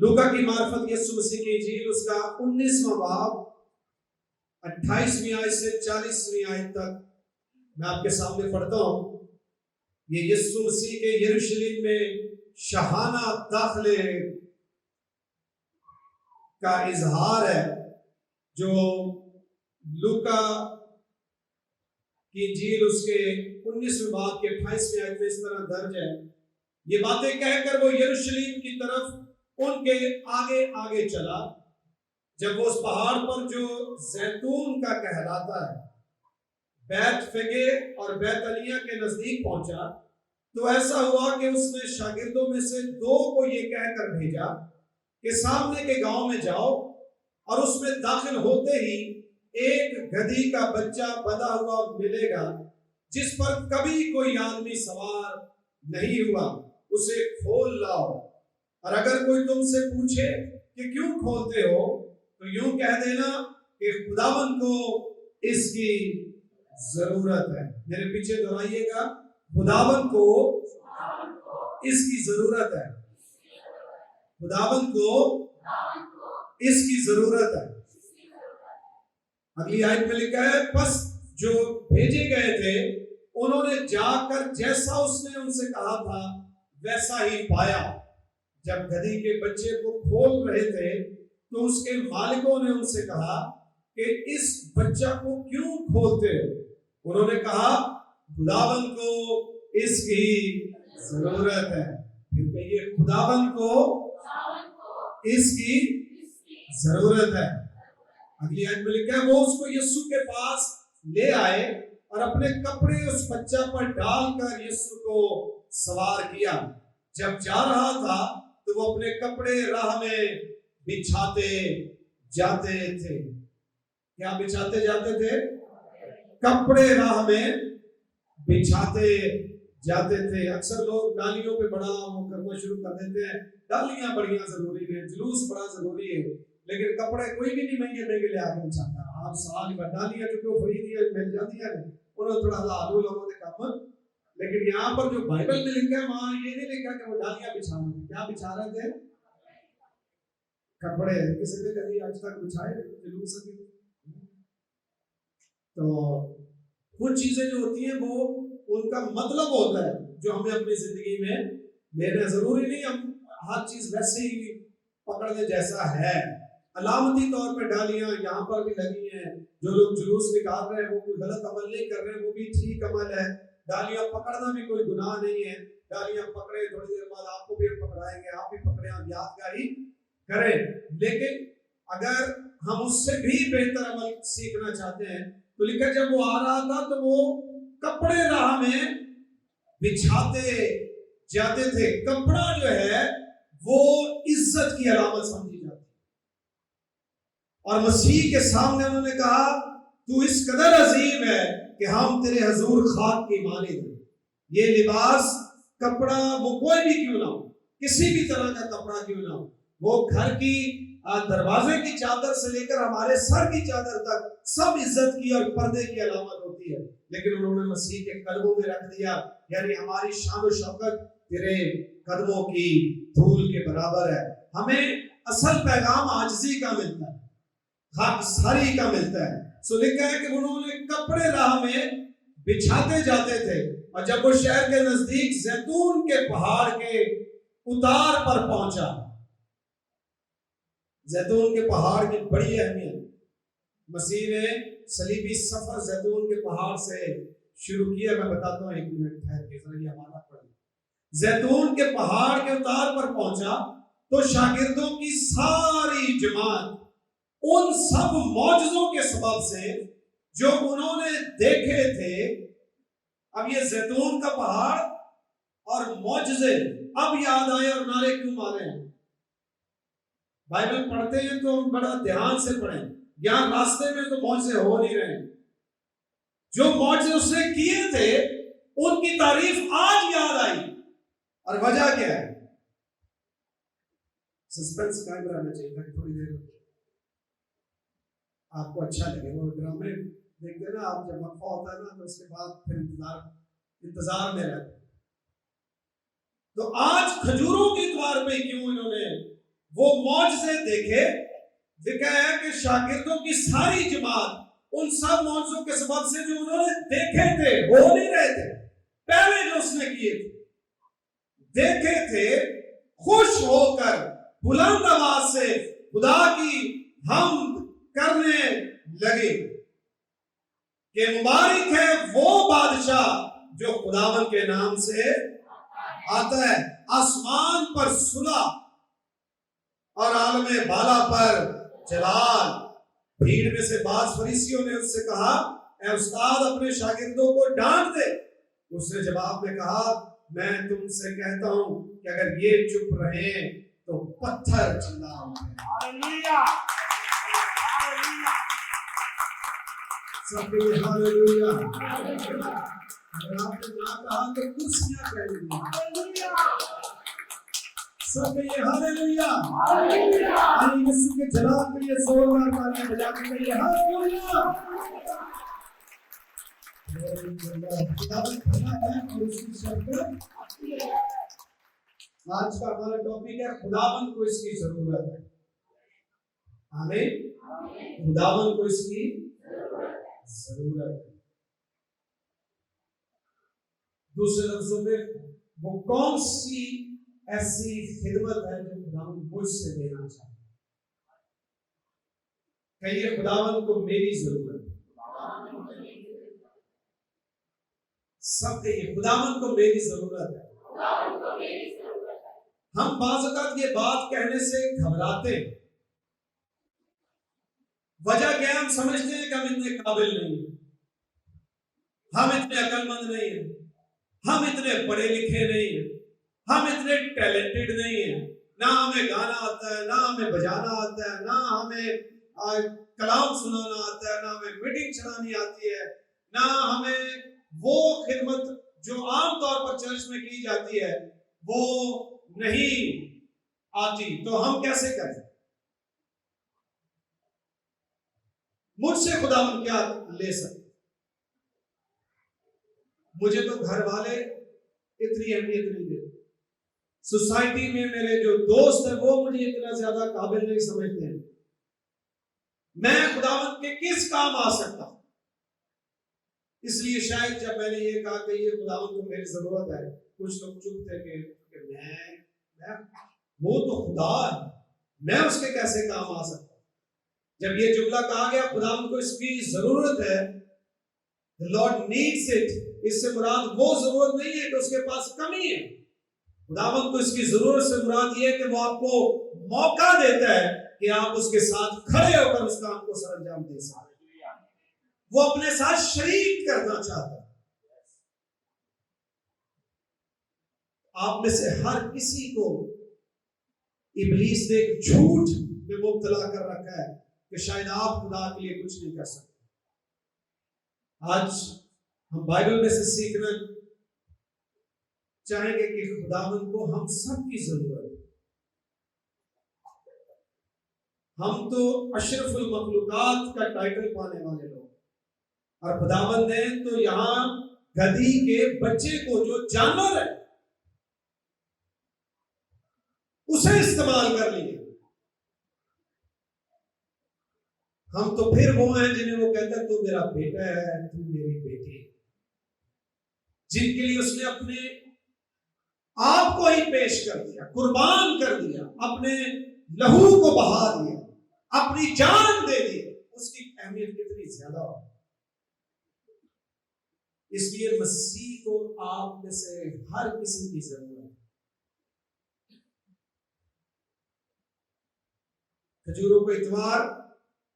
लूका की मार्फत यीशु मसीह की इंजील उसका 19वां बाब 28वीं आयत से 40वीं आयत तक मैं आपके सामने पढ़ता हूं। ये यीशु मसीह के यरूशलेम में शाहाना दाखिले का इजहार है, जो लूका की इंजील उसके 19वें बाब के 28वें आयत में इस तरह दर्ज है। ये बातें कहकर वो यरूशलेम की तरफ उनके आगे आगे चला। जब वो उस पहाड़ पर जो जैतून का कहलाता है, बैत फेगे और बैतलिया के नजदीक पहुंचा, तो ऐसा हुआ कि उसने शागिर्दों में से 2 को ये कहकर भेजा कि सामने के गांव में जाओ और उसमें दाखिल होते ही एक गधी का बच्चा बंधा हुआ मिलेगा, जिस पर कभी कोई आदमी सवार नहीं हुआ, उसे खोल लाओ। और अगर कोई तुमसे पूछे कि क्यों खोलते हो, तो यूं कह देना कि खुदावन को इसकी जरूरत है। मेरे पीछे दोहराइएगा, खुदावन को इसकी जरूरत है। खुदावन को इसकी जरूरत है। अगली आयत में लिखा है, बस जो भेजे गए थे उन्होंने जाकर जैसा उसने उनसे कहा था वैसा ही पाया। जब गधी के बच्चे को खोल रहे थे तो उसके मालिकों ने उनसे कहा कि इस बच्चा को क्यों खोलते हो? उन्होंने कहा, खुदावन को इसकी जरूरत है। फिर कहिए, खुदावन को इसकी जरूरत है। अगली आयत में लिखा है, वो उसको यीशु के पास ले आए और अपने कपड़े उस बच्चा पर डालकर यीशु को सवार किया। जब जा रहा था तो वो अपने कपड़े राह में बिछाते जाते थे। क्या बिछाते जाते थे? कपड़े राह में बिछाते जाते थे। अक्सर लोग डालियों पे बड़ा वो करना शुरू कर देते हैं। डालियां बढ़िया जरूरी है, जुलूस बड़ा जरूरी है, लेकिन कपड़े कोई भी नहीं महंगे महंगे ले आके बिछाता। आप साल भर डालियां जो खरीदी मिल जाती है, उन्होंने थोड़ा लालू लोगों ने कम। लेकिन यहाँ पर जो बाइबल में लिखा है, वहां ये नहीं लिखा कि वो डालियां बिछा रहे थे। क्या बिछा रहे थे? कपड़े। किसी ने कभी आज तक बिछाए जुलूस की? तो कुछ चीजें जो होती हैं वो उनका मतलब होता है जो हमें अपनी जिंदगी में लेना जरूरी नहीं हम हर चीज वैसे ही पकड़ ले जैसा है। अलामती तौर पर डालियां यहाँ पर भी लगी हैं। जो लोग जुलूस निकाल रहे हैं वो कोई गलत अमल नहीं कर रहे हैं, वो भी ठीक अमल है। डालियां पकड़ना भी कोई गुनाह नहीं है। डालियां पकड़े, थोड़ी देर बाद आपको भी पकड़ाएंगे, आप भी पकड़े, आप यादगारी करें। लेकिन अगर हम उससे भी बेहतर अमल सीखना चाहते हैं तो लिखा, जब वो आ रहा था तो वो कपड़े राह में बिछाते जाते थे। कपड़ा जो है वो इज्जत की अलामत समझी जाती है, और मसीह के सामने उन्होंने कहा, तू इस कदर अजीम है कि हम तेरे हजूर खाक की मानिद हैं। ये लिबास, कपड़ा, वो कोई भी क्यों ना हो, किसी भी तरह का कपड़ा क्यों ना हो, वो घर की दरवाजे की चादर से लेकर हमारे सर की चादर तक सब इज्जत की और पर्दे की अलामत होती है। लेकिन उन्होंने मसीह के कदमों में रख दिया, यानी हमारी शान और शौकत तेरे कदमों की धूल के बराबर है। हमें असल पैगाम आजिज़ी का मिलता है, खाकसारी का मिलता है। सो लिखा है कि उन्होंने कपड़े राह में बिछाते जाते थे, और जब वो शहर के नजदीक जैतून के पहाड़ के उतार पर पहुंचा। जैतून के पहाड़ की बड़ी अहमियत। मसीह ने सलीबी सफर जैतून के पहाड़ से शुरू किया। मैं बताता हूँ, 1 मिनट ठहर के जरा ये हमारा पढ़ें। जैतून के पहाड़ के उतार पर पहुंचा तो शागिर्दों की सारी जमात उन सब मौजज़ों के सबब से जो उन्होंने देखे थे। अब ये जैतून का पहाड़ और मौजज़े अब याद आए और नारे क्यों मारे हैं? बाइबल पढ़ते हैं तो हम बड़ा ध्यान से पढ़ें। यहाँ रास्ते में तो मौजज़े हो नहीं रहे। जो मौजज़े उसने किए थे उनकी तारीफ आज याद आई, और वजह क्या है? सस्पेंस कायम रहना चाहिए ताकि थोड़ी देर आपको अच्छा लगे। वो ड्रामे देखते ना आप, जब वक्फा होता है ना तो उसके बाद फिर इंतजार में रहते। तो आज खजूरों के द्वार पे क्यों इन्होंने वो मौजज़े देखे। लिखा है कि शागिर्दों की सारी जमात उन सब मौजज़ों के सबब से जो उन्होंने देखे थे, हो नहीं रहे थे, पहले जो उसने किए थे, देखे थे, खुश होकर बुलंद आवाज से खुदा की हम्द करने लगे कि मुबारक है वो बादशाह जो खुदावन के नाम से आता है। आसमान पर सुलह और आलमे बाला पर जलाल। भीड़ में से बाज फरीसियों ने उससे कहा, ऐ उस्ताद अपने शागिर्दों को डांट दे। उसने जवाब में कहा, मैं तुमसे कहता हूं कि अगर ये चुप रहे तो पत्थर चिल्ला उठे। हालेलुया, हालेलुया, सबके हालेलुया। अगर आपने ना कहा तो कुर्सियां कहेंगे। हालेलुया, सबके हालेलुया, हालेलुया। आइए यीशु के जलाल के लिए जोरदार तालियां बजा के कहिए हालेलुया। आज का हमारा टॉपिक है खुदावन को इसकी जरूरत है। आमीन। खुदावन को इसकी जरूरत है। दूसरे लफ्जों में वो कौन सी ऐसी खिदमत है जो खुदावन मुझसे लेना चाहता है? कहिए खुदावन को मेरी जरूरत है। सब कहिए खुदावन को मेरी जरूरत है। हम बाज़ औक़ात ये बात कहने से घबराते हैं। वजह क्या है? हम समझते हैं कि हम इतने काबिल नहीं हैं, हम इतने अक्लमंद नहीं हैं, हम इतने पढ़े लिखे नहीं हैं, हम इतने टैलेंटेड नहीं हैं। ना हमें गाना आता है, ना हमें बजाना आता है, ना हमें कलाम सुनाना आता है, ना हमें मीटिंग चलानी आती है, ना हमें वो खिदमत जो आम तौर पर चर्च में की जाती है वो नहीं आती। तो हम कैसे करें? मुझसे खुदावन क्या ले सकते? मुझे तो घर वाले इतनी अहमियत नहीं देते, सोसाइटी में मेरे जो दोस्त हैं वो मुझे इतना ज्यादा काबिल नहीं समझते हैं। मैं खुदावन के किस काम आ सकता हूं? इसलिए शायद जब मैंने ये कहा कि ये खुदावन को मेरी जरूरत है, कुछ लोग चुप थे कि मैं वो तो खुदा है, मैं उसके कैसे काम आ सकता? जब ये जुमला कहा गया खुदावन को इसकी जरूरत है, the Lord needs it, इससे मुराद वो जरूरत नहीं है कि उसके पास कमी है। खुदावन को इसकी जरूरत से मुराद ये है कि वो आपको मौका देता है कि आप उसके साथ खड़े होकर उस काम को सरंजाम दे सकें। वो अपने साथ शरीक करना चाहता है। आप में से हर किसी को इब्लीस ने एक झूठ में मुब्तला कर रखा है कि शायद आप खुदा के लिए कुछ नहीं कर सकते। आज हम बाइबल में से सीखना चाहेंगे कि खुदावन को हम सब की जरूरत है। हम तो अशरफुल मखलूकात का टाइटल पाने वाले लोग, और खुदावन ने तो यहां गधी के बच्चे को जो जानवर है उसे इस्तेमाल कर लिए। हम तो फिर वो हैं जिन्हें वो कहता है तू मेरा बेटा है, तू मेरी बेटी, जिनके लिए उसने अपने आप को ही पेश कर दिया, कुर्बान कर दिया, अपने लहू को बहा दिया, अपनी जान दे दी। उसकी अहमियत कितनी ज्यादा हो। इसलिए मसीह को आप में से हर किसी की जरूरत है। खजूरों का इतवार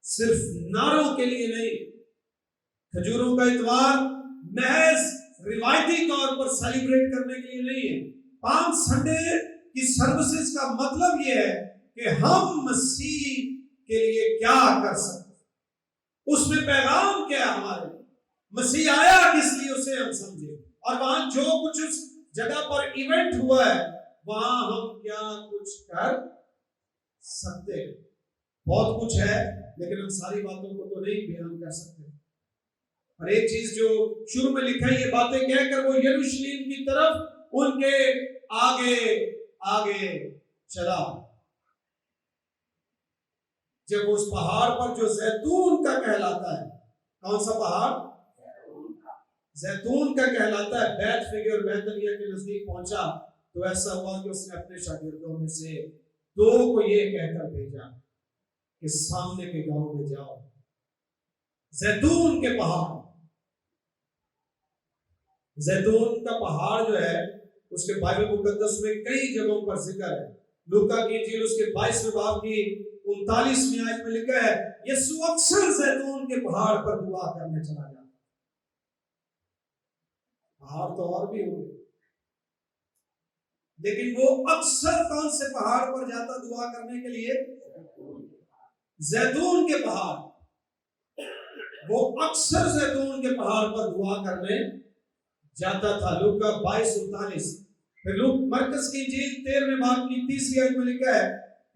सिर्फ नारों के लिए नहीं, खजूरों का इतवार महज रिवायती तौर पर सेलिब्रेट करने के लिए नहीं है। पाम संडे की सर्विसेज का मतलब यह है कि हम मसीह के लिए क्या कर सकते, उसमें पैगाम क्या है हमारे लिए, मसीह आया किस लिए उसे हम समझे, और वहां जो कुछ उस जगह पर इवेंट हुआ है वहां हम क्या कुछ कर सकते हैं। बहुत कुछ है लेकिन हम सारी बातों को तो नहीं बयान कर सकते। और एक चीज जो शुरू में लिखा है, ये बातें कहकर वो यरूशलेम की तरफ उनके आगे आगे चला। जब उस पहाड़ पर जो जैतून का कहलाता है, कौन सा पहाड़? जैतून का कहलाता है, बैत फिगर बैतनिया के नजदीक पहुंचा तो ऐसा हुआ कि उसने अपने शागिर्दों में से 2 को ये कहकर भेजा कि सामने के गांव में जाओ, जैतून के पहाड़। जैतून का पहाड़ जो है उसके बाइबल मुकद्दस में कई जगहों पर जिक्र है। लूका की इंजील उसके 22वें बाब की 39वीं आयत में लिखा है, यीशु अक्सर जैतून के पहाड़ पर दुआ करने चला जाता। पहाड़ तो और भी होंगे, लेकिन वो अक्सर कौन से पहाड़ पर जाता दुआ करने के लिए? जैतून के पहाड़। वो अक्सर जैतून के पहाड़ पर दुआ करने जाता था। लूका 22:39। फिर मरकस की इंजील 13वें बाब की 30वीं आयत में लिखा है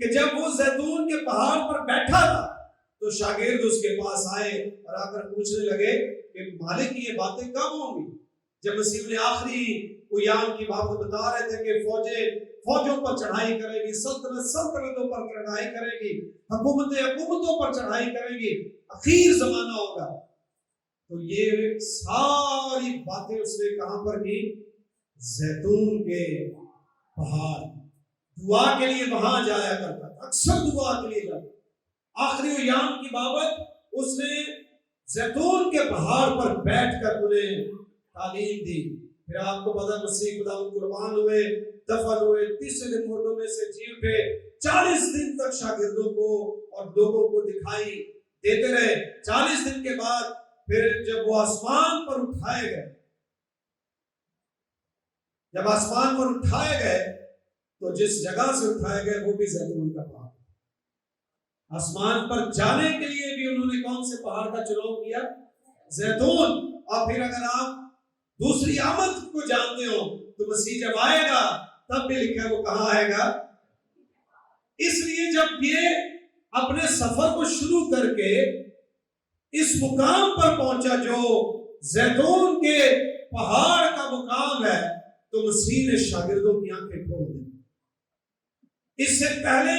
कि जब वो जैतून के पहाड़ पर बैठा था तो शागिर्द उसके पास आए और आकर पूछने लगे कि मालिक ये बातें कब होंगी? जब मसीह ने आखिरी उयाम की बात बता रहे थे कि फौजों पर चढ़ाई करेगी, सल्तनतों पर चढ़ाई करेगी, हुकूमतों पर चढ़ाई करेगी, आखिर जमाना होगा। तो ये सारी बातें उसने कहां पर की? जैतून के पहाड़। दुआ के लिए वहां जाया करता था, अक्सर दुआ के लिए जाता। आखिरी उयाम की बाबत उसने जैतून के पहाड़ पर बैठकर उन्हें तालीम दी। फिर आपको पता, मसीह खुदा कुर्बान हुए, दफन हुए, तीसरे दिन मुर्दों में से जी उठे, 40 दिन तक शागिर्दों को और लोगों को दिखाई देते रहे। 40 दिन के बाद फिर जब वो आसमान पर उठाए गए, जब आसमान पर उठाए गए तो जिस जगह से उठाए गए वो भी जैतून का पहाड़। आसमान पर जाने के लिए भी उन्होंने कौन से पहाड़ का चुनाव किया? जैतून। और फिर अगर आप दूसरी आमद को जानते हो तो मसीह जब आएगा तब भी लिखा है वो कहां आएगा। इसलिए जब ये अपने सफर को शुरू करके इस मुकाम पर पहुंचा जो जैतून के पहाड़ का मुकाम है, तो मसीह ने शागिर्दों की आंखें खोल दी। इससे पहले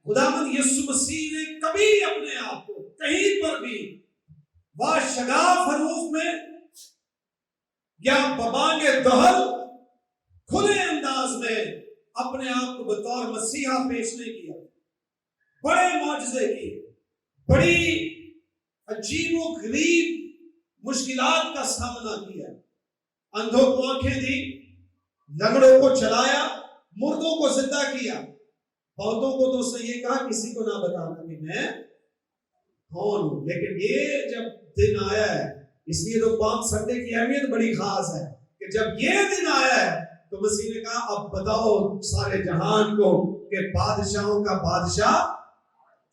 खुदावंद यीशु मसीह ने कभी अपने आप को कहीं पर भी वाशगाफ हरूफ में या बबांगे दहल खुले अंदाज में अपने आप को बतौर मसीहा पेश नहीं किया। बड़े मौजज़े किए, बड़ी अजीबो गरीब मुश्किलात का सामना किया। अंधों को आंखें दी, लंगड़ों को चलाया, मुर्दों को जिंदा किया। बहुतों को तो उसने ये कहा किसी को ना बताना कि मैं कौन हूं। लेकिन ये जब दिन आया है, इसलिए तो पाम संडे की अहमियत बड़ी खास है कि जब ये दिन आया है तो मसीह ने कहा अब बताओ सारे जहान को कि बादशाहों का बादशाह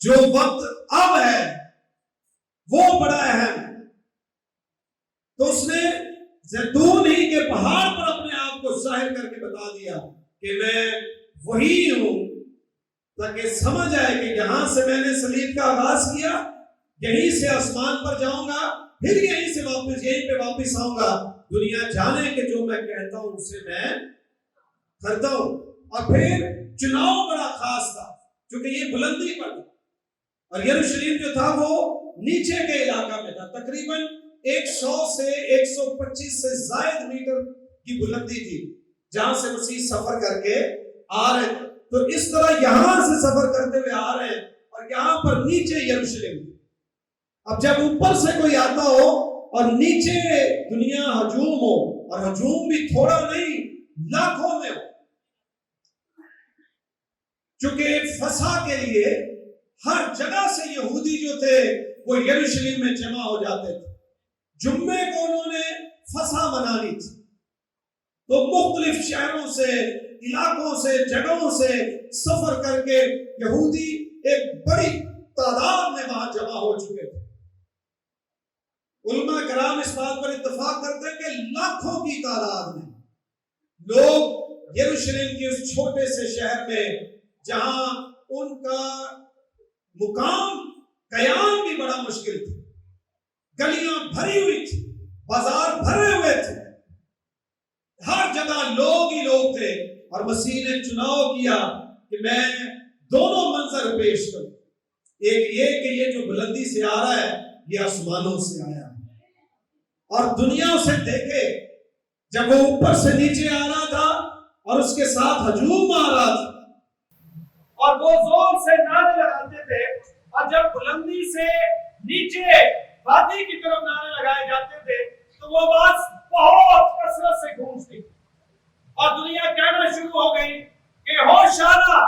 जो वक्त अब है वो बड़ा अहम। तो उसने जैतून ही के पहाड़ पर अपने आप को जाहिर करके बता दिया कि मैं वही हूं, ताकि समझ आए कि यहां से मैंने सलीब का आगाज किया, यहीं से आसमान पर जाऊंगा, फिर यहीं से वापस यहीं पे वापस आऊंगा। दुनिया जाने के जो मैं कहता हूं उसे मैं करता हूं। और फिर चुनाव बड़ा खास था क्योंकि ये बुलंदी पर था और यरूशलेम जो था वो नीचे के इलाका में था। तकरीबन 100 से 125 से ज्यादा मीटर की बुलंदी थी जहां से मसीह सफर करके आ रहे थे। तो इस तरह यहां से सफर करते हुए आ रहे हैं और यहां पर नीचे यरूशलेम। अब जब ऊपर से कोई आता हो और नीचे दुनिया हजूम हो, और हजूम भी थोड़ा नहीं लाखों में हो, क्योंकि फसा के लिए हर जगह से यहूदी जो थे वो यरूशलेम में जमा हो जाते थे। जुम्मे को उन्होंने फसा मना ली थी, तो मुख्तलिफ शहरों से, इलाकों से, जगहों से सफर करके यहूदी एक बड़ी तादाद में वहां जमा हो चुके थे। उलमा कराम इस बात पर इत्तेफाक करते हैं कि लाखों की तादाद में लोग यरूशलेम के उस छोटे से शहर में, जहां उनका मुकाम कयाम भी बड़ा मुश्किल था, गलियां भरी हुई थी, बाजार भरे हुए थे, हर जगह लोग ही लोग थे। और मसीह ने चुनाव किया कि मैं दोनों मंजर पेश करूं, एक ये कि ये जो बुलंदी से आ रहा है ये आसमानों से आया और दुनिया उसे देखे। जब वो ऊपर से नीचे आ रहा था और उसके साथ हजूम आ रहा था और वो जोर से नारे लगाते थे, और जब बुलंदी से नीचे वादी की तरफ नारे लगाए जाते थे तो वो आवाज बहुत कसरत से गूंजती और दुनिया कहना शुरू हो गई कि होशाना,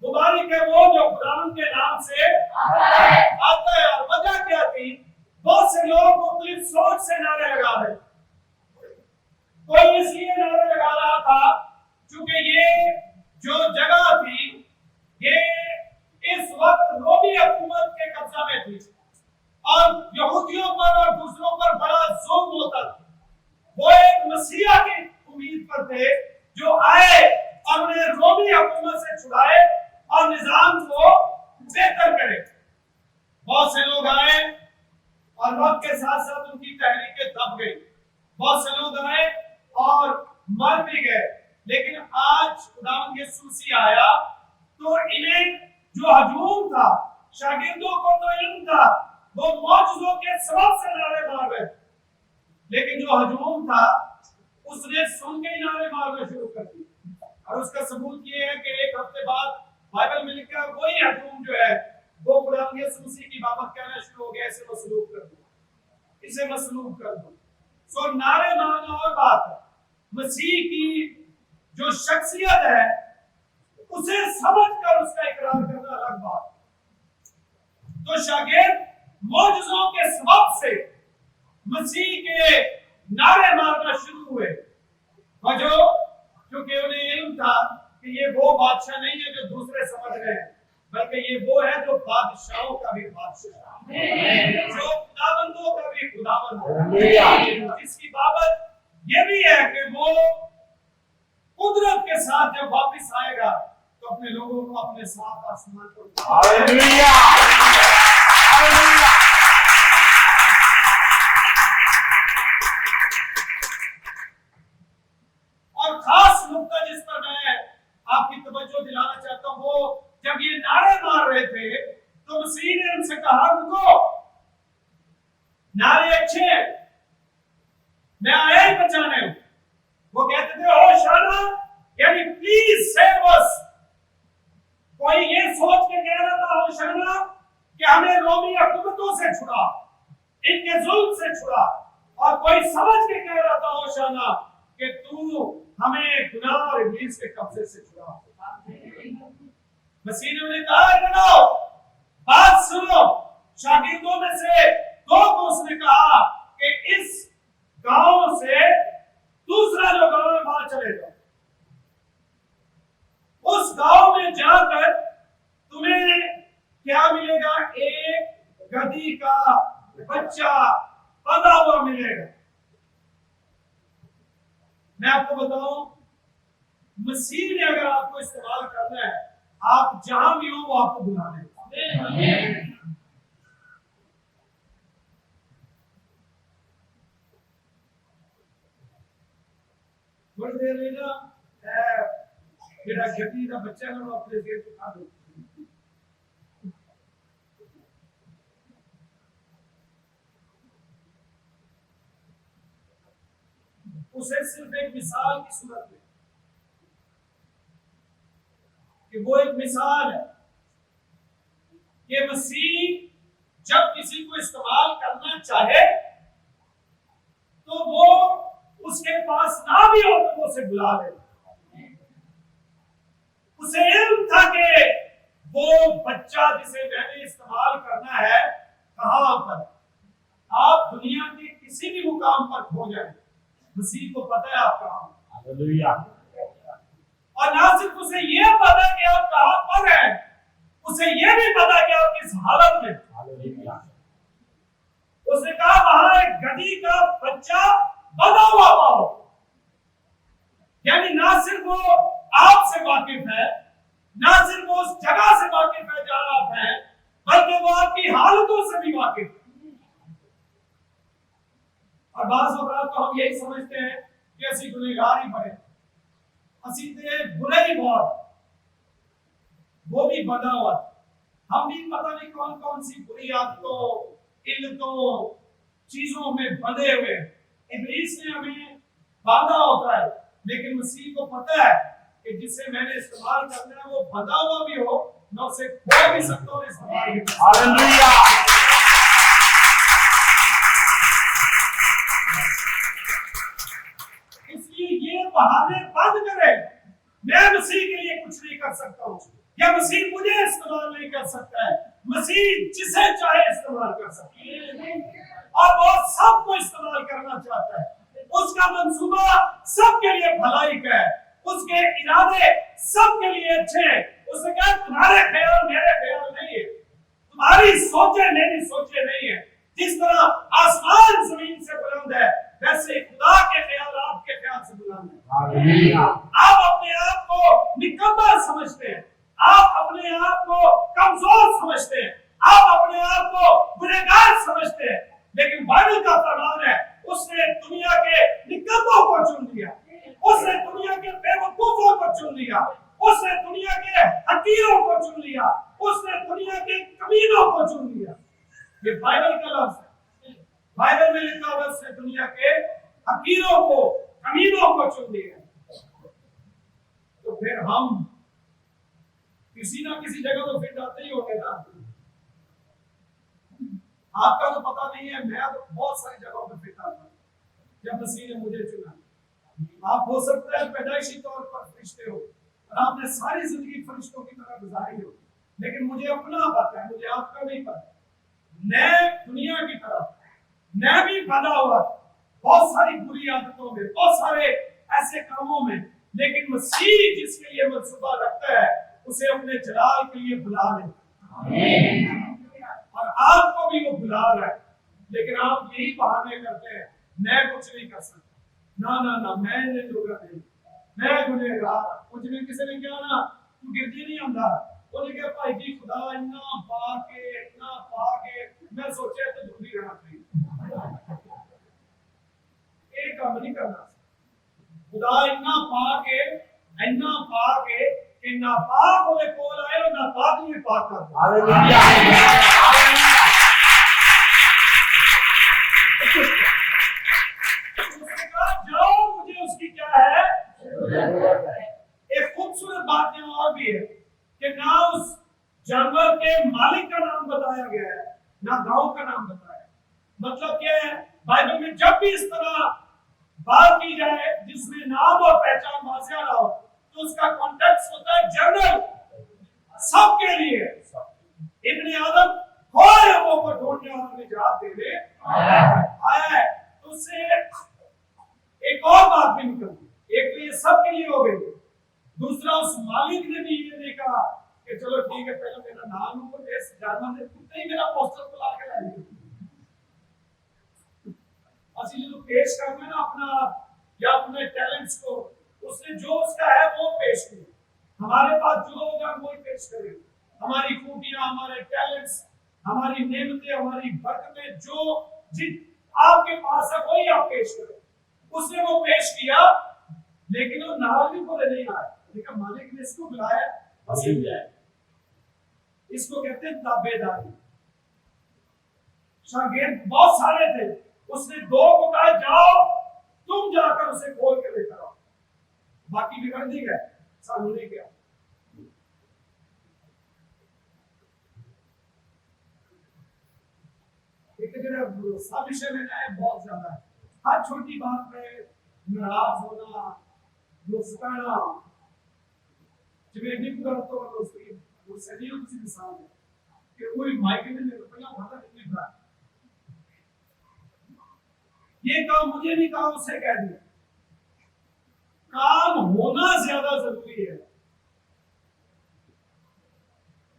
मुबारक है वो जो खुदावन के नाम से आता है। और वजह क्या थी? बहुत से लोग मुख्तलिफ सोच से नारे लगा रहे। कोई इसलिए नारे लगा रहा था क्योंकि ये जो जगह थी ये इस वक्त रोमी हुकूमत के कब्जा में थी और यहूदियों पर और दूसरों पर बड़ा जुल्म होता था। वो एक मसीहा की उम्मीद पर थे जो आए और उन्हें रोमी हुकूमत से छुड़ाए और निजाम को बेहतर करे। बहुत से लोग आए और वक्त के साथ साथ उनकी तहरीकें दब गई। बहुत से लोग आए और मर भी गए। लेकिन आज खुदावंद यीशु मसीह आया तो इन्हें जो हजूम था, शागिर्दों को तो इल्म था, वो मौजूदों के सबब से नारे मार रहे, लेकिन जो हजूम था उसने सुन के ही नारे मारना शुरू कर दिए। और उसका सबूत ये है कि एक हफ्ते बाद बाइबल में लिखा है वही हजूम जो है वो खुदावंद यीशु मसीह की बाबत कहना शुरू हो गया, इसे मसलूब कर दो, इसे मसलूब कर दो। सो नारे मारना और बात है, मसीह की जो शख्सियत है उसे समझकर उसका इकरार करना अलग बात। तो शागिर्द मौजूदों के सबब से मसीह के नारे मारना शुरू हुए, वजह क्योंकि उन्हें इल्म था कि ये वो बादशाह नहीं है जो दूसरे समझ रहे हैं, बल्कि ये वो है जो बादशाहों का भी बादशाह है, जो खुदाबंदों का भी खुदाबंद है, जिसकी बाबत ये भी है कि वो कुदरत के साथ जब वापस आएगा तो अपने लोगों को अपने साथ आसमान पर हालेलुया हालेलुया। और खास नुक्ता जिस पर मैं आपकी तवज्जो दिलाना चाहता हूं, वो जब ये नारे मार रहे थे तो मसीह ने उनसे कहा रुको, नारे अच्छे हैं, मैं आया ही बचाने हूं। वो कहते थे होशाना, यानी प्लीज सेव अस। कोई ये सोच के कह रहा था होशाना कि हमें रोमी हुकूमतों से छुड़ा, इनके जुल्म से छुड़ा, और कोई समझ के कह रहा था होशाना कि तू हमें गुनाह और इब्लीस के कब्जे से छुड़ा। मसीह ने उन्हें कहा इधर बात सुनो। शागिर्दों में से दो को उसने कहा कि इस गांव से दूसरा जो गांव है वहां चले जाओ, उस गांव में जाकर तुम्हें क्या मिलेगा? एक गधी का बच्चा पला हुआ मिलेगा। मैं आपको बताऊं, मसीह ने अगर आपको इस्तेमाल करना है, आप जहां भी हो वो आपको बुला लेगा। थोड़ी देर लेना मेरा गधी का बच्चा है, वो अपने जेब में खा दो। उसे सिर्फ एक मिसाल की सूरत में, कि वो एक मिसाल है कि मसीह जब किसी को इस्तेमाल करना चाहे तो वो उसके पास ना भी हो तो वो उसे बुला ले। उसे इल्म था कि वो बच्चा जिसे मैंने इस्तेमाल करना है कहां पर। आप दुनिया के किसी भी मुकाम पर खो जाए, मसीह को पता है आप कहां। हालेलुया। और ना सिर्फ उसे ये पता कि आप कहां पर हैं, उसे ये भी पता कि आप किस हालत में। हालेलुया। उसने कहा वहां एक गधी का बच्चा बंधा हुआ पाओ, यानी ना सिर्फ वो आपसे वाकिफ है, ना सिर्फ वो उस जगह से वाकिफ है जहां आप हैं, बल्कि वो आपकी हालतों से भी वाकिफ है। और बाज़ औक़ात तो हम यही समझते हैं कि ऐसी गुनहगार ही बने, असी ते बुरे ही बहुत, वो भी बंधा हुआ। हम भी पता नहीं कौन कौन सी बुरी आदतों, इल्लतों, चीजों में बंधे हुए। इब्लीस ने हमें बांधा होता है, लेकिन मसीह को पता है कि जिसे मैंने इस्तेमाल करना है वो बंधा हुआ भी हो, मैं उसे खो भी सकता हूँ इस्तेमाल। हालेलुया। इसलिए ये बहाने बंद करें, मैं मसीह के लिए कुछ नहीं कर सकता हूँ, या मसीह मुझे इस्तेमाल नहीं कर सकता है। मसीह जिसे चाहे इस्तेमाल कर सकता है, और वो सबको इस्तेमाल करना चाहता है। उसका मंसूबा सबके लिए भलाई का है, उसके इरादे सबके लिए अच्छे हैं। उसने कहा तुम्हारे ख्याल मेरे ख्याल नहीं है, तुम्हारी सोचे मेरी सोचे नहीं है। जिस तरह आसमान जमीन से बुलंद है, वैसे खुदा के ख्याल आपके ख्याल से बुलंद है। आप अपने आप को निकम्मा समझते हैं, आप अपने आप को कमजोर समझते हैं, आप अपने आप को गुनहगार समझते हैं, लेकिन बाइबल का फरमान है उसने दुनिया के निकम्मों को चुन लिया, उसने दुनिया के बेवकूफों को चुन लिया, उसने दुनिया के हकीरों को चुन लिया, उसने दुनिया के कमीनों को चुन लिया। ये बाइबल का लफ्ज है, बाइबल में लिखा हुआ उसने दुनिया के हकीरों को, कमीनों को चुन लिया। तो फिर हम किसी ना किसी जगह तो फिट आते ही होंगे ना। आपका तो पता नहीं है, मैं तो बहुत सारी जगहों पे फिट आता हूँ जब मसीह ने मुझे चुना। आप हो सकता है पैदाइशी तौर पर फरिश्ते हो और आपने सारी जिंदगी फरिश्तों की तरह गुजारी हो, लेकिन मुझे अपना पता है, मुझे आपका नहीं पता। मैं दुनिया की तरफ, मैं भी बंधा हुआ बहुत सारी बुरी आदतों में, बहुत सारे ऐसे कामों में, लेकिन मसीह जिसके लिए मंसूबा रखता है उसे अपने जलाल के लिए बुला ले। और आपको भी वो बुला रहा है, लेकिन आप यही बहाने करते हैं, मैं कुछ नहीं कर सकता, ना ना ना, मैं जोगा नहीं, मैं गुनहगार। कुछ भी किसी ने कहा ना तू गिरदी नहीं आंदा, उन्हें कहा भाई जी खुदा इतना पाके मैं सोचा तो जल्दी रहना चाहिए, एक काम नहीं करना। खुदा इतना पाके कि नापाक होने कोल आए और नापाक ही पाक कर दो। हालेलुया। जाओ, मुझे उसकी क्या है जरूरत है। एक खूबसूरत बात यहाँ और भी है कि ना उस जानवर के मालिक का नाम बताया गया है, ना गांव का नाम बताया। मतलब क्या है, बाइबल में जब भी इस तरह बात की जाए जिसमें नाम और पहचान वाज़ेह ना हो, तो उसका कॉन्टेक्स्ट होता है जनरल, सबके लिए। इब्ने आदम खोए हुओं को ढूंढने वाला निजात देने आया है। तो उससे एक और बात भी निकलती, एक तो ये सबके लिए हो गई, दूसरा उस मालिक ने भी ये देखा कि चलो ठीक है, पहले मेरा नाम हो, इस जानवर ने कुत्ते ही मेरा पोस्टर बुला के ला दिया। असली जो पेश करना है ना अपना या अपने टैलेंट्स को, उसने जो उसका है वो पेश किया। हमारे पास जो होगा वो ही पेश करेंगे, हमारी खूबियां, हमारे टैलेंट्स, हमारी नेमतें, हमारी बरकतें, जो जिन आपके पास है वही आप पेश करें। उसने वो पेश किया, लेकिन वो नाल भी पूरे नहीं आए। देखा मालिक ने इसको बुलाया, बस इसको कहते हैं ताबेदारी। शागिर्द बहुत सारे थे, उसने दो को कहा जाओ तुम जाकर उसे खोल के लेकर आओ, बाकी बिगड़ दी गए, सामने नहीं गया। विषय में बहुत ज्यादा है, हर छोटी बात पे नाराज होना, मुस्कुराना, जिम्मेदारी पूरा तो उसकी वो सदियों की मिसाल है कि कोई मायके में रुपया भरा नहीं मिल रहा, ये काम मुझे नहीं कहा, उससे कह दिया। काम होना ज्यादा जरूरी है।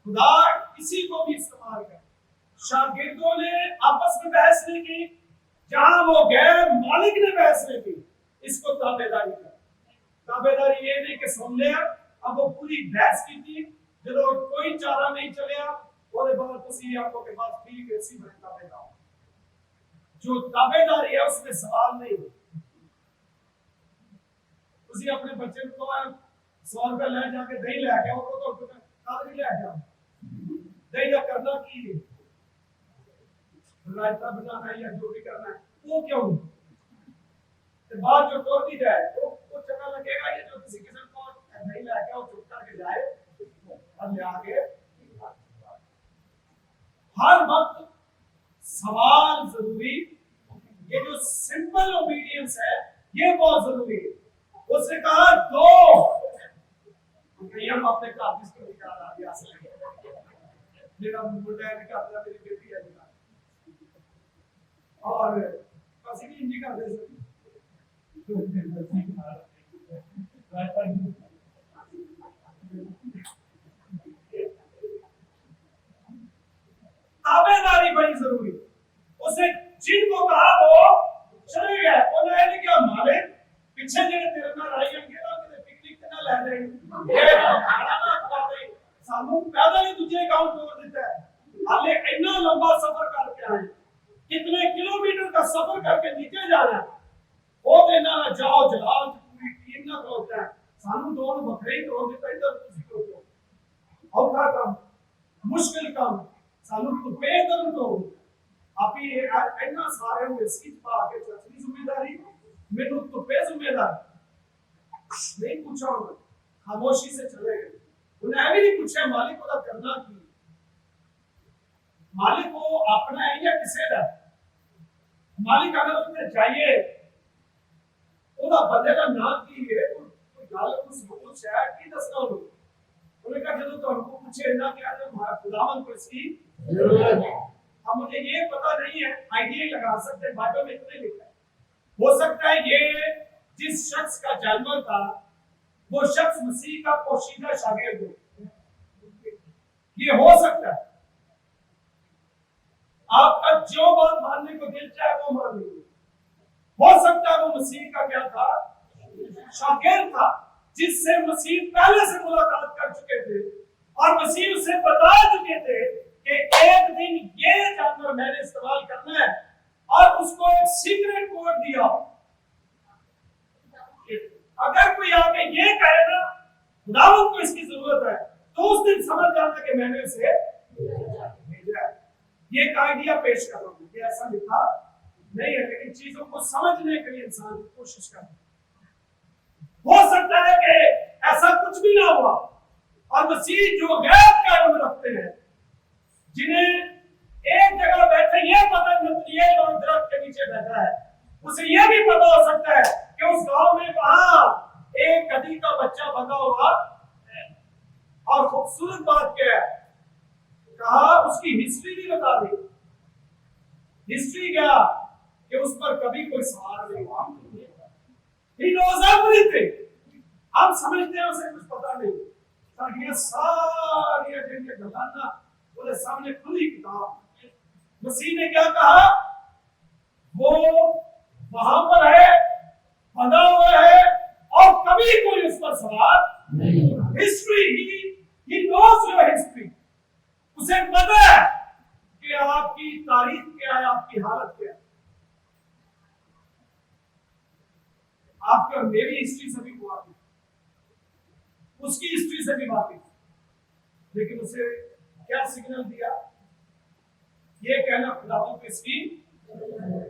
खुदा किसी को भी इस्तेमाल करे। शागिर्दों ने आपस में बहस नहीं की, जहां वो गए मालिक ने बहस नहीं की। इसको ताबेदारी कर। ताबेदारी ये नहीं कि सुन लिया, अब वो पूरी बहस की थी, जब कोई चारा नहीं चलिया और बाद तुसी आपको के पास ठीक है इसी में ताबेदार। जो ताबेदारी है उसमें सवाल नहीं है। तुसी अपने बच्चे को 100 रुपए ले जाके दही ले आके और तो कागज ले आके नहीं या करना की रायता बनाना है या जो भी करना है वो क्यों तो बात जो तोड़ दी जाए तो चंगा लगेगा। ये जो किसी किस्म को नहीं लाके और चुप करके जाए और ले आगे हर वक्त सवाल जरूरी। ये जो सिंपल ओबीडियंस है ये बहुत जरूरी है। उसने कहा दो हम अपने काबिज को निकाल आ गया मेरा मुंडा है निकालता मेरी बेटी है और किसी की इंजी कर दे ताबेदारी बड़ी जरूरी। उसे जिनको कहा वो चले गए उन्होंने क्या मारे पीछे जेडे तेरे नाल आई होंगे ना कि पिकनिक ते ना ले जाए ये खाना ना खवा दे सानू पैदल ही दूसरे गांव छोड़ देता है। हाले इतना लंबा सफर करके आए कितने किलोमीटर का सफर करके नीचे जाना वो देना ना जाओ जलाल पूरी टीम ना होता है सानू दोनों बकरे ही तोड़ देता इधर तुसी को औखा काम मुश्किल काम सानू तो बेदर तो आप ही इतना सारे में सीट पा के चचनी जिम्मेदारी मेनू तो पे जिम्मेदारी नहीं पूछा खामोशी से चले गए। उन्हें भी नहीं पूछा मालिक को करना की मालिक को अपना है या किसे का मालिक अगर उसने चाहिए ਉਹਦਾ ਬੰਦੇ ਦਾ ਨਾਂ ਕੀ ਹੈ ਕੋਈ ਗੱਲ ਉਸ ਨੂੰ ਸ਼ਾਇਦ ਕੀ ਦੱਸਣਾ ਉਹਨੇ कहा ਜਦੋਂ ਤੁਹਾਨੂੰ पूछे ना क्या हमारा खुदावन को इसकी जरूरत है। अब मुझे ये पता नहीं है आइडिया लगा सकते हैं बाइबल में इतने लिखा है हो सकता है ये जिस शख्स का जानवर था वो शख्स मसीह का पोशीदा शागिर्द हो ये हो सकता है। आपका जो बात मानने को दिल चाहे वो मान लीजिए हो सकता है वो मसीह का क्या था शागिर्द था जिससे मसीह पहले से मुलाकात कर चुके थे और मसीह उसे बता चुके थे कि एक दिन ये जानवर मैंने इस्तेमाल करना है और उसको एक सीक्रेट कोड दिया। अगर कोई आके ये कहे ना खुदावंद को इसकी जरूरत है तो उस दिन समझ जाना कि मैंने उसे भेजा। ये एक आइडिया पेश कर रहा हूं ऐसा लिखा नहीं है लेकिन चीजों को समझने के लिए इंसान की कोशिश करता हो सकता है कि ऐसा कुछ भी ना हुआ और मसीह जो गैर का इल्म रखते हैं जिन्हें एक जगह बैठे ये पता नतनिएल और दरख्त के नीचे बैठा है उसे ये भी पता हो सकता है कि उस गांव में वहां एक गधी का बच्चा बंधा हुआ और खूबसूरत बात क्या है कहा उसकी हिस्ट्री भी बता दी। हिस्ट्री क्या कि उस पर कभी कोई सवार नहीं हुआ। He knows everything. हम समझते हैं उसे कुछ पता नहीं ताकि ये सारी अजेंडे गलाना बोले सामने खुली किताब। मसीह ने क्या कहा वो वहां पर है बंधा हुआ है और कभी कोई उस पर सवार नहीं। History he knows your history. उसे पता है कि आपकी तारीख क्या है आपकी हालत क्या है। आपका मेरी हिस्ट्री से भी वाकिफ उसकी हिस्ट्री से भी वाकिफ लेकिन उसे क्या सिग्नल दिया ये कहना खुदावंद को इसकी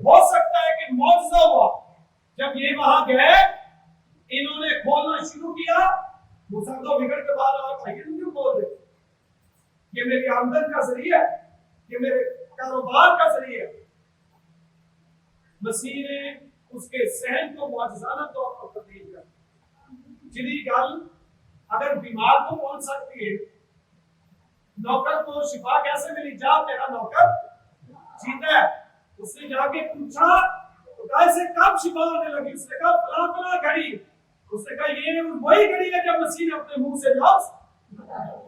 हो सकता है कि मौजूदा हुआ जब ये वहां गए इन्होंने खोलना शुरू किया मूसा तो बिगड़ के बाद और भाई क्यों बोल रहे ये मेरी आमदन का जरिया है ये मेरे कारोबार का जरिया है। मसीह ने उसके सहन को मुआजिज़ाना तौर पर तब्दील कर जिन्हीं गल अगर बीमार को पहुंच सकती है नौकर को शिफा कैसे मिली जा तेरा नौकर जीता है उसने जाके पूछा तो कैसे कब शिफा होने लगी उसने कहा फला फला घड़ी उसने कहा ये वही घड़ी है जब मसीह ने अपने मुंह से लफ्ज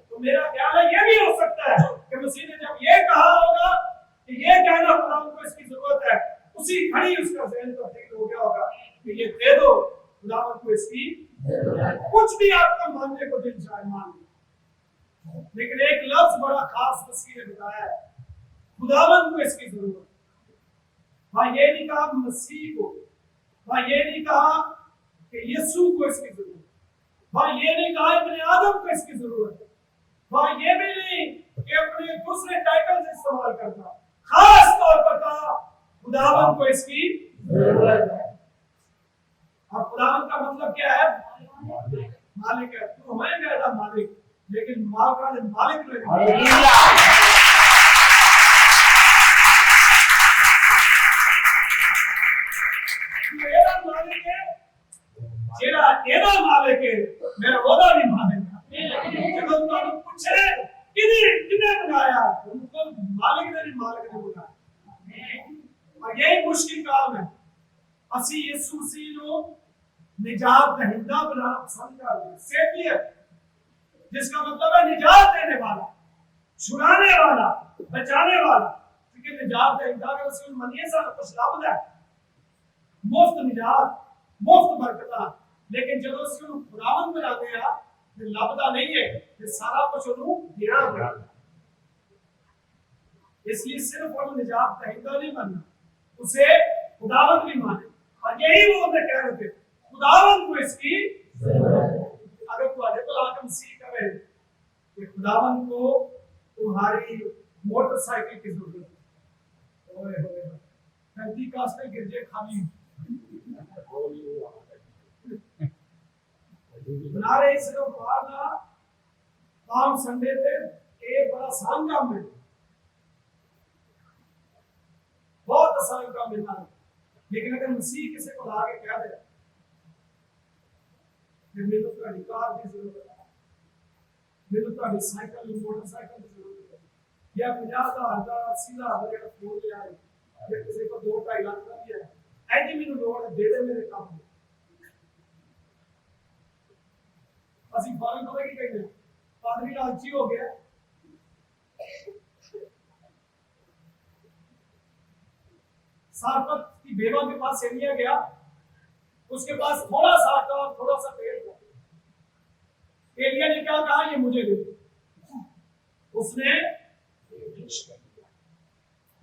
तो मेरा ख्याल है ये भी हो सकता है कि मसीह ने जब ये कहा होगा कि ये कहना खुदा को इसकी जरूरत है उसी घड़ी उसका ज़हन तब्दील हो गया होगा कि ये दे दो खुदावंद को इसकी कुछ भी आपका मानने को दिल चाहे मान लो लेकिन एक लफ्ज बड़ा खास मसीह ने बताया है खुदावंद को इसकी जरूरत। वहां ये नहीं कहा मसीह को वहां ये नहीं कहा कि यीशु को इसकी जरूरत वहां ये नहीं कहा इब्ने आदम को इसकी जरूरत वहां ये भी नहीं कि अपने दूसरे टाइटल्स इस्तेमाल करता, खास तौर पर कहा खुदावंद को इसकी जरूरत है। और खुदावंद का मतलब क्या है? मालिक है। तू है मेरा मालिक, लेकिन माल का मालिक नहीं। मेरा मालिक है, जेड़ा तेरा मालिक है, मेरा ओदा नहीं मालिक। जब तुम पूछे किने बनाया, तुमको मालिक ने बनाया। और यही मुश्किल काम है। ਅਸੀਂ ਯਿਸੂ ਮਸੀਹ ਨੂੰ निजात दहिंदा बनाना पसंद करते हैं। सेवियर, जिसका मतलब है निजात देने वाला, छुड़ाने वाला, बचाने वाला। क्योंकि निजात दहिंदा का उसी मनिए सा कुछ लाभ है, मुफ्त निजात, मुफ्त बरकत। लेकिन जब उसी खुदावंद बनाते हैं तो लाभदा नहीं है, ये सारा कुछ उन्होंने देना पड़ता। इसलिए सिर्फ वो निजात दहिंदा नहीं बनना, उसे खुदावंद भी माने। और यही वो कह रहे थे, खुदावंद को इसकी अगर तुम्हारे को आदम सी करे कि खुदावंद को तुम्हारी मोटरसाइकिल की जरूरत है। ओए होए गलती कास्ते गिरजे खाली बना रहे सिर्फ मारना काम संडे थे। एक बड़ा आसान काम है, बहुत आसान काम है। लेकिन अगर मसीह किसी को आगे कह दे मेरे को कार की जरूरत है, मेरे को साइकिल मोटरसाइकिल की जरूरत है, या 50,000 का 80,000 का फोन ले आए, या किसी को 2-2.5 लाख का दिया है, ऐसी मेरे लोड़ है, दे दे मेरे काम में। असि फॉरन को की कहते हैं पादरी लालची हो गया। सारपत की बेवा के पास एलिया गया, उसके पास थोड़ा सा आटा और थोड़ा सा तेल था। एलिया ने क्या कहा, ये मुझे दे। उसने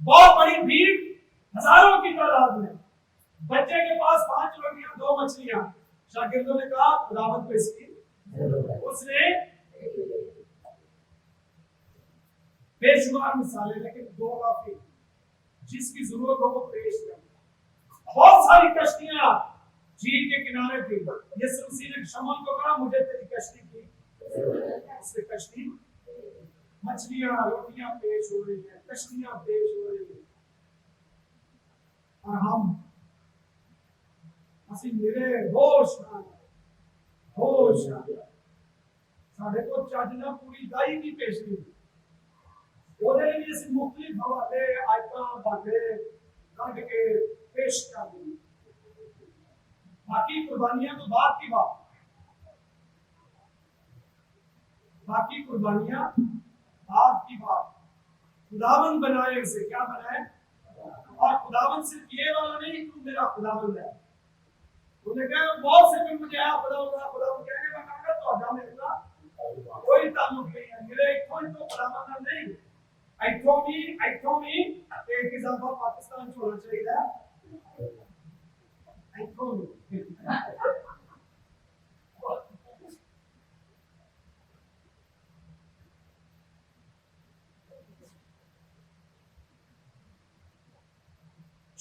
बहुत बड़ी भीड़, हजारों की तादाद में, बच्चे के पास 5 रोटियां 2 मछलियां, शागिर्दों ने कहा खुदावंद को इसकी। उसने बेशुमार मिसालें, लेकिन 2 काफी, जिसकी जरूरत हो वो पेश कर। बहुत सारी कश्तियां झील के किनारे थी। यीशु मसीह ने शमूएल को कहा मुझे तेरी कश्ती की, उसने कश्ती, मछलियां रोटियां पेश हो रही है, कश्तियां पेश हो रही है, और हम असि मेरे होश साढ़े को चाजना पूरी दाई की पेश की। ਉਹਦੇ ਲਈ ਅਸੀਂ ਮੁਖਤਲਿਫ ਹਵਾਲੇ ਆਇਤਾਂ ਬਾਰੇ ਕੱਢ ਕੇ पेश कर दी। बाकी कुर्बानियां तो बात की बात, बाकी कुर्बानियां बात की बात। खुदावंद बनाए उसे, क्या बनाए? और खुदावंद सिर्फ ये वाला नहीं, तू मेरा खुदावंद है। उन्होंने कहा बहुत से मुझे आप खुदावंद कहने का कागज तो आजा मेरे का कोई ताल्लुक नहीं है, मेरे कोई तो खुदावंद नहीं। आइथोमी एक इजाफा पाकिस्तान को होना चाहिए।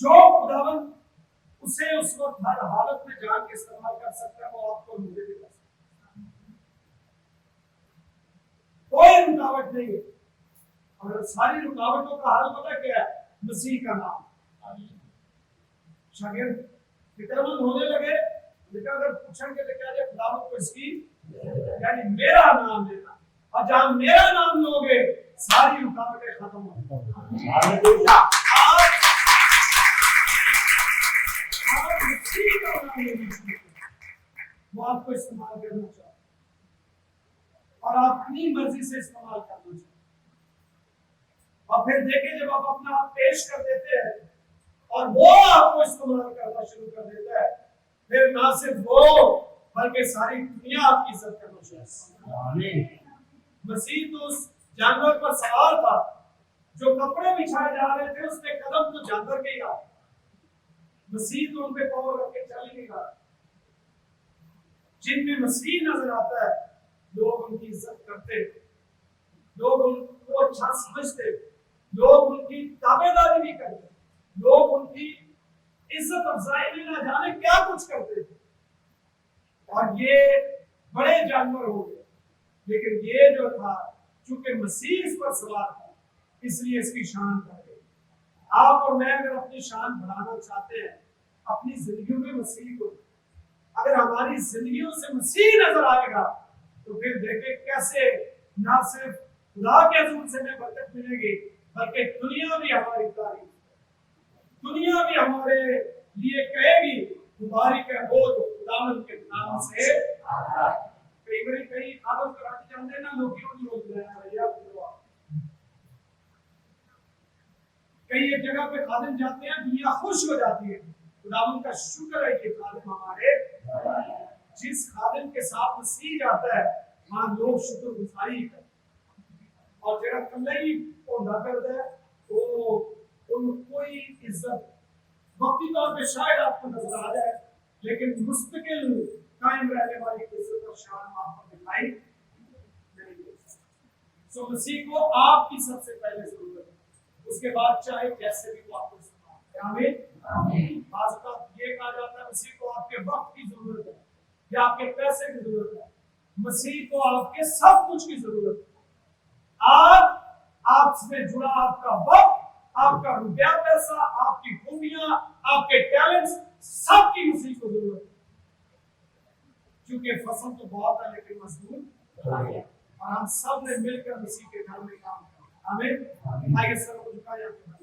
जो खुदावंद उसे उस वक्त हर हालत में जान के इस्तेमाल कर सकता है, वो आपको मुझे भी कर सकता है। कोई रुकावट नहीं है। और सारी रुकावटों का हल पता क्या है? मसीह का नाम। शागिर्द फिक्रमंद होने लगे, लेकिन अगर पूछेंगे तो क्या है खुदावंद को इसकी, यानी मेरा नाम लेना, और जहां मेरा नाम लोगे सारी रुकावटें खत्म हो जाएंगी। वो आपको इस्तेमाल करना चाहिए और आप अपनी मर्जी से इस्तेमाल करना चाहिए। और फिर देखें जब आप अपना आप पेश कर देते हैं और वो आपको इस्तेमाल करना शुरू कर देता है, फिर ना सिर्फ वो बल्कि सारी दुनिया आपकी इज्जत करना चाहिए। मसीह तो उस जानवर पर सवार था जो कपड़े बिछाए जा रहे थे, उसके कदम तो जानवर के ही आ, मसीह तो उनपे पाँव रख के चल नहीं रहा। जिनमें मसीह नजर आता है लोग उनकी इज्जत करते हैं। लोग उनको अच्छा समझते, लोग उनकी ताबेदारी भी करते, लोग उनकी इज्जत अफजाई में ना जाने क्या कुछ करते थे। और ये बड़े जानवर हो गए, लेकिन ये जो था चूंकि मसीह इस पर सवार था इसलिए इसकी शान बढ़ गई। आप और मैं अगर अपनी शान बढ़ाना चाहते हैं अपनी जिंदगियों में मसीह को, अगर हमारी जिंदगियों से मसीह नजर आएगा तो फिर देखें कैसे ना सिर्फ खुदा के हुजूर से हमें बरकत मिलेगी बल्कि दुनिया भी हमारी तारीफ, दुनिया भी हमारे लिए कहेगी मुबारक है वो जो खुदावंद के नाम से आता है। कई आदत कराते जाते हैं ना लोग, क्यों नहीं बोलते हैं भैया, कई एक जगह पे खादिम जाते हैं दुनिया खुश हो जाती है। खुदावंद का शुक्र है कि खादिम हमारे, जिस खादिम के साथ मसीह जाता है वहां लोग शुक्रगुजारी करते हैं। और जरा कल्लई होना करता है वो कोई इज्जत वक्ती तौर पे शायद आपको नजर आ जाए, लेकिन मुस्तकिल कायम रहने वाली इज्जत और शान आपको दिखाई नहीं देती। सो मसीह को आपकी सबसे पहले जरूरत है, उसके बाद चाहे कैसे भी वो आपको इस्तेमाल। आमीन। बात ये कहा जाता है मसीह को आपके वक्त की जरूरत है या आपके पैसे की जरूरत है, मसीह को आपके सब कुछ की जरूरत है। आपसे जुड़ा आपका वक्त, आपका रुपया पैसा, आपकी खूबियां, आपके टैलेंट्स, सबकी मसीह को जरूरत है। क्योंकि फसल तो बहुत है लेकिन मजदूर, और हम सब ने मिलकर मसीह के घर में काम करना। आमीन। आइए सब को झुका जाते हैं।